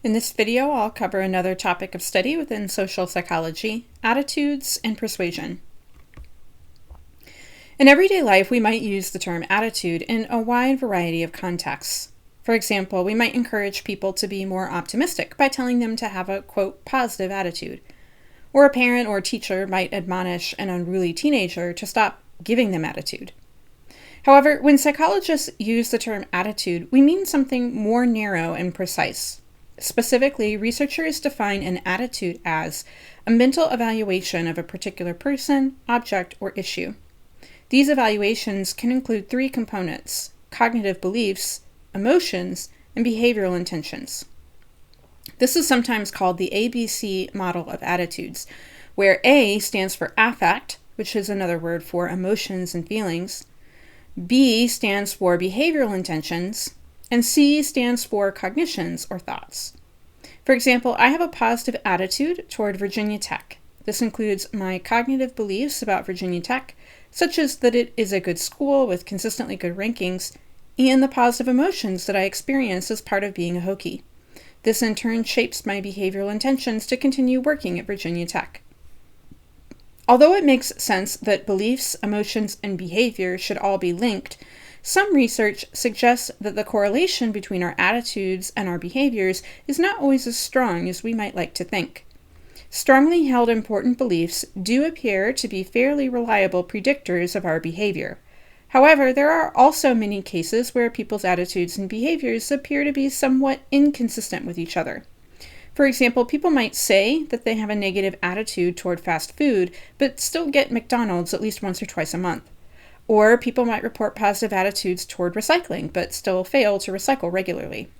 In this video, I'll cover another topic of study within social psychology, attitudes and persuasion. In everyday life, we might use the term attitude in a wide variety of contexts. For example, we might encourage people to be more optimistic by telling them to have a, quote, positive attitude. Or a parent or teacher might admonish an unruly teenager to stop giving them attitude. However, when psychologists use the term attitude, we mean something more narrow and precise. Specifically, researchers define an attitude as a mental evaluation of a particular person, object, or issue. These evaluations can include three components: cognitive beliefs, emotions, and behavioral intentions. This is sometimes called the ABC model of attitudes, where A stands for affect, which is another word for emotions and feelings, B stands for behavioral intentions, and C stands for cognitions or thoughts. For example, I have a positive attitude toward Virginia Tech. This includes my cognitive beliefs about Virginia Tech, such as that it is a good school with consistently good rankings, and the positive emotions that I experience as part of being a Hokie. This in turn shapes my behavioral intentions to continue working at Virginia Tech. Although it makes sense that beliefs, emotions, and behavior should all be linked, some research suggests that the correlation between our attitudes and our behaviors is not always as strong as we might like to think. Strongly held important beliefs do appear to be fairly reliable predictors of our behavior. However, there are also many cases where people's attitudes and behaviors appear to be somewhat inconsistent with each other. For example, people might say that they have a negative attitude toward fast food, but still get McDonald's at least once or twice a month. Or people might report positive attitudes toward recycling, but still fail to recycle regularly.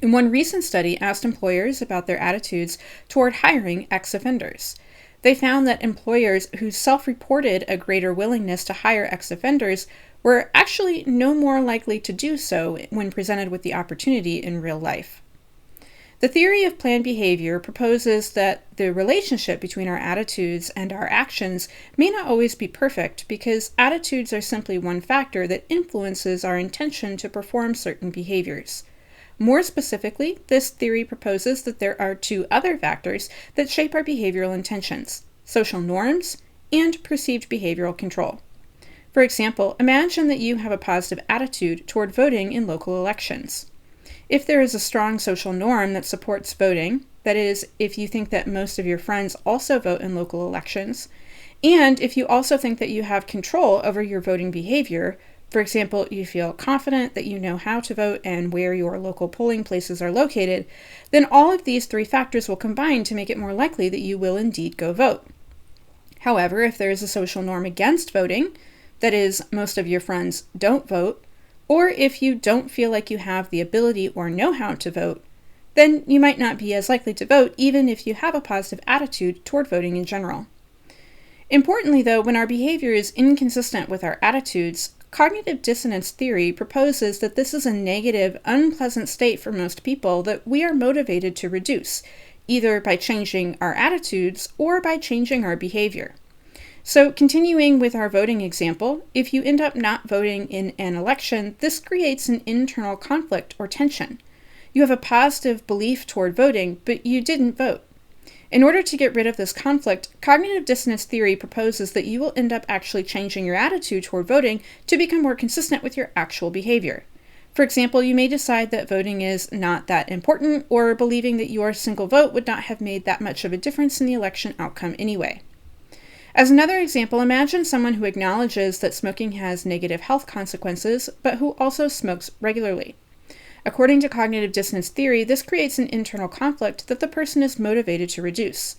And one recent study asked employers about their attitudes toward hiring ex-offenders. They found that employers who self-reported a greater willingness to hire ex-offenders were actually no more likely to do so when presented with the opportunity in real life. The theory of planned behavior proposes that the relationship between our attitudes and our actions may not always be perfect because attitudes are simply one factor that influences our intention to perform certain behaviors. More specifically, this theory proposes that there are two other factors that shape our behavioral intentions: social norms and perceived behavioral control. For example, imagine that you have a positive attitude toward voting in local elections. If there is a strong social norm that supports voting, that is, if you think that most of your friends also vote in local elections, and if you also think that you have control over your voting behavior, for example, you feel confident that you know how to vote and where your local polling places are located, then all of these three factors will combine to make it more likely that you will indeed go vote. However, if there is a social norm against voting, that is, most of your friends don't vote, or if you don't feel like you have the ability or know how to vote, then you might not be as likely to vote even if you have a positive attitude toward voting in general. Importantly, though, when our behavior is inconsistent with our attitudes, cognitive dissonance theory proposes that this is a negative, unpleasant state for most people that we are motivated to reduce, either by changing our attitudes or by changing our behavior. So, continuing with our voting example, if you end up not voting in an election, this creates an internal conflict or tension. You have a positive belief toward voting, but you didn't vote. In order to get rid of this conflict, cognitive dissonance theory proposes that you will end up actually changing your attitude toward voting to become more consistent with your actual behavior. For example, you may decide that voting is not that important, or believing that your single vote would not have made that much of a difference in the election outcome anyway. As another example, imagine someone who acknowledges that smoking has negative health consequences, but who also smokes regularly. According to cognitive dissonance theory, this creates an internal conflict that the person is motivated to reduce.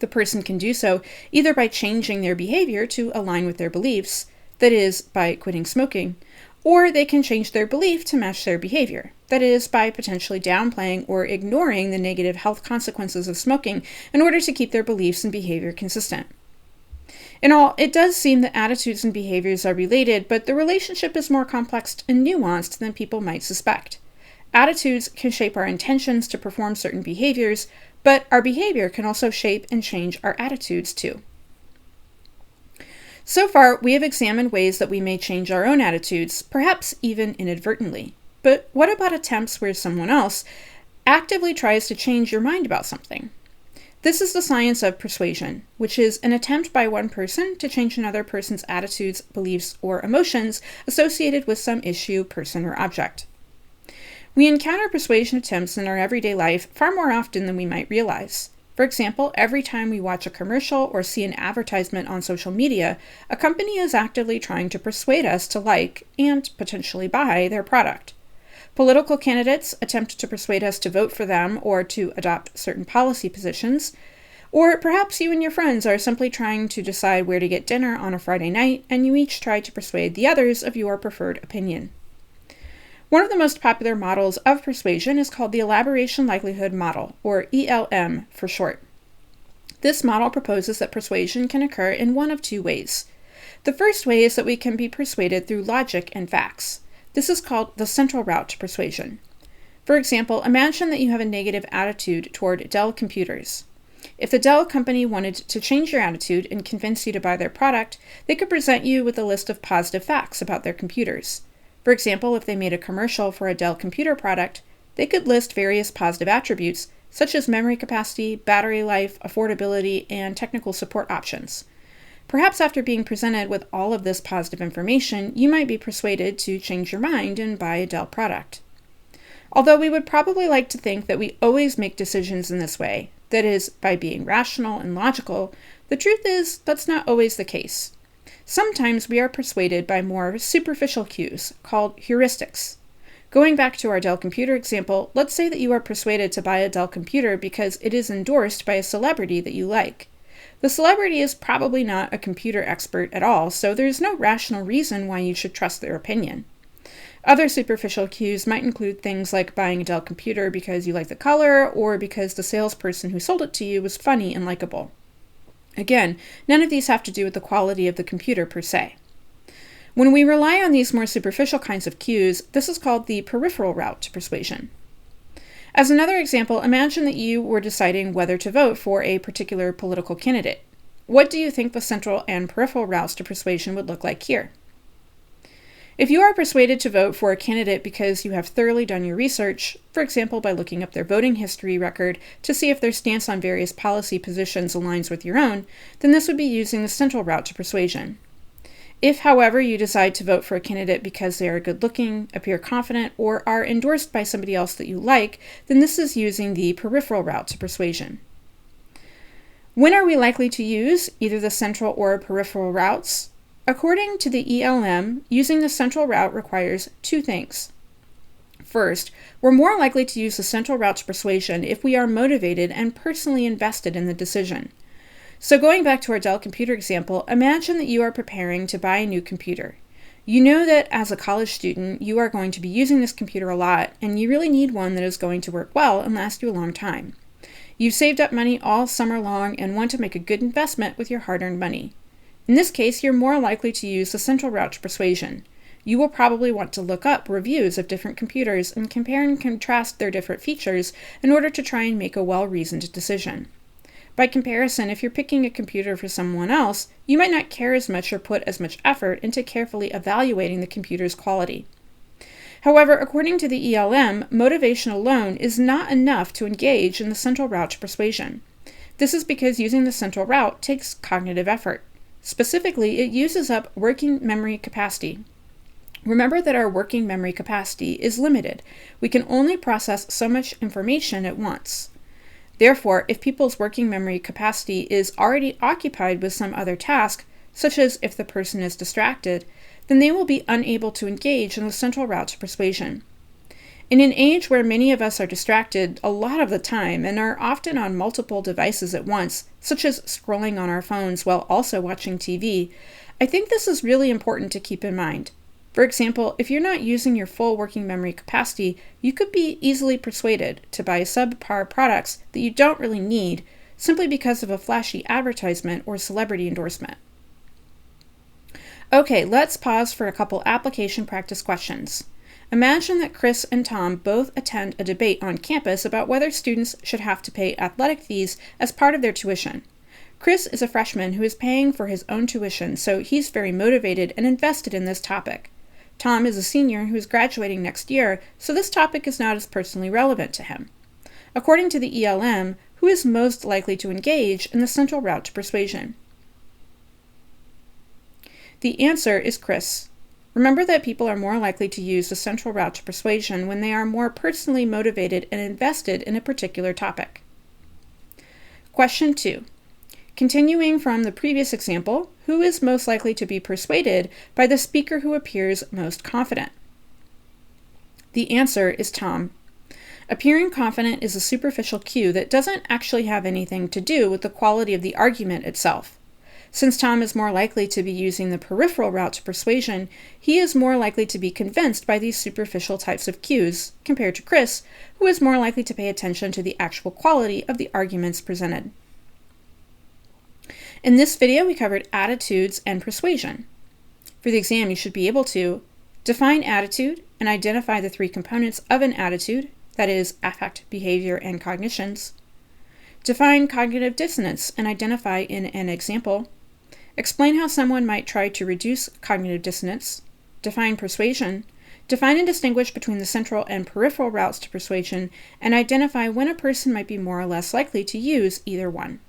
The person can do so either by changing their behavior to align with their beliefs, that is, by quitting smoking, or they can change their belief to match their behavior, that is, by potentially downplaying or ignoring the negative health consequences of smoking in order to keep their beliefs and behavior consistent. In all, it does seem that attitudes and behaviors are related, but the relationship is more complex and nuanced than people might suspect. Attitudes can shape our intentions to perform certain behaviors, but our behavior can also shape and change our attitudes too. So far, we have examined ways that we may change our own attitudes, perhaps even inadvertently. But what about attempts where someone else actively tries to change your mind about something. This is the science of persuasion, which is an attempt by one person to change another person's attitudes, beliefs, or emotions associated with some issue, person, or object. We encounter persuasion attempts in our everyday life far more often than we might realize. For example, every time we watch a commercial or see an advertisement on social media, a company is actively trying to persuade us to like and potentially buy their product. Political candidates attempt to persuade us to vote for them or to adopt certain policy positions. Or perhaps you and your friends are simply trying to decide where to get dinner on a Friday night, and you each try to persuade the others of your preferred opinion. One of the most popular models of persuasion is called the Elaboration Likelihood Model, or ELM for short. This model proposes that persuasion can occur in one of two ways. The first way is that we can be persuaded through logic and facts. This is called the central route to persuasion. For example, imagine that you have a negative attitude toward Dell computers. If the Dell company wanted to change your attitude and convince you to buy their product, they could present you with a list of positive facts about their computers. For example, if they made a commercial for a Dell computer product, they could list various positive attributes, such as memory capacity, battery life, affordability, and technical support options. Perhaps after being presented with all of this positive information, you might be persuaded to change your mind and buy a Dell product. Although we would probably like to think that we always make decisions in this way, that is, by being rational and logical, the truth is that's not always the case. Sometimes we are persuaded by more superficial cues, called heuristics. Going back to our Dell computer example, let's say that you are persuaded to buy a Dell computer because it is endorsed by a celebrity that you like. The celebrity is probably not a computer expert at all, so there's no rational reason why you should trust their opinion. Other superficial cues might include things like buying a Dell computer because you like the color, or because the salesperson who sold it to you was funny and likable. Again, none of these have to do with the quality of the computer per se. When we rely on these more superficial kinds of cues, this is called the peripheral route to persuasion. As another example, imagine that you were deciding whether to vote for a particular political candidate. What do you think the central and peripheral routes to persuasion would look like here? If you are persuaded to vote for a candidate because you have thoroughly done your research, for example by looking up their voting history record to see if their stance on various policy positions aligns with your own, then this would be using the central route to persuasion. If, however, you decide to vote for a candidate because they are good-looking, appear confident, or are endorsed by somebody else that you like, then this is using the peripheral route to persuasion. When are we likely to use either the central or peripheral routes? According to the ELM, using the central route requires two things. First, we're more likely to use the central route to persuasion if we are motivated and personally invested in the decision. So going back to our Dell computer example, imagine that you are preparing to buy a new computer. You know that as a college student, you are going to be using this computer a lot, and you really need one that is going to work well and last you a long time. You've saved up money all summer long and want to make a good investment with your hard-earned money. In this case, you're more likely to use the central route to persuasion. You will probably want to look up reviews of different computers and compare and contrast their different features in order to try and make a well-reasoned decision. By comparison, if you're picking a computer for someone else, you might not care as much or put as much effort into carefully evaluating the computer's quality. However, according to the ELM, motivation alone is not enough to engage in the central route to persuasion. This is because using the central route takes cognitive effort. Specifically, it uses up working memory capacity. Remember that our working memory capacity is limited. We can only process so much information at once. Therefore, if people's working memory capacity is already occupied with some other task, such as if the person is distracted, then they will be unable to engage in the central route to persuasion. In an age where many of us are distracted a lot of the time and are often on multiple devices at once, such as scrolling on our phones while also watching TV, I think this is really important to keep in mind. For example, if you're not using your full working memory capacity, you could be easily persuaded to buy subpar products that you don't really need simply because of a flashy advertisement or celebrity endorsement. Okay, let's pause for a couple application practice questions. Imagine that Chris and Tom both attend a debate on campus about whether students should have to pay athletic fees as part of their tuition. Chris is a freshman who is paying for his own tuition, so he's very motivated and invested in this topic. Tom is a senior who is graduating next year, so this topic is not as personally relevant to him. According to the ELM, who is most likely to engage in the central route to persuasion? The answer is Chris. Remember that people are more likely to use the central route to persuasion when they are more personally motivated and invested in a particular topic. Question 2. Continuing from the previous example, who is most likely to be persuaded by the speaker who appears most confident? The answer is Tom. Appearing confident is a superficial cue that doesn't actually have anything to do with the quality of the argument itself. Since Tom is more likely to be using the peripheral route to persuasion, he is more likely to be convinced by these superficial types of cues, compared to Chris, who is more likely to pay attention to the actual quality of the arguments presented. In this video, we covered attitudes and persuasion. For the exam, you should be able to define attitude and identify the three components of an attitude, that is, affect, behavior, and cognitions. Define cognitive dissonance and identify in an example. Explain how someone might try to reduce cognitive dissonance. Define persuasion. Define and distinguish between the central and peripheral routes to persuasion, and identify when a person might be more or less likely to use either one.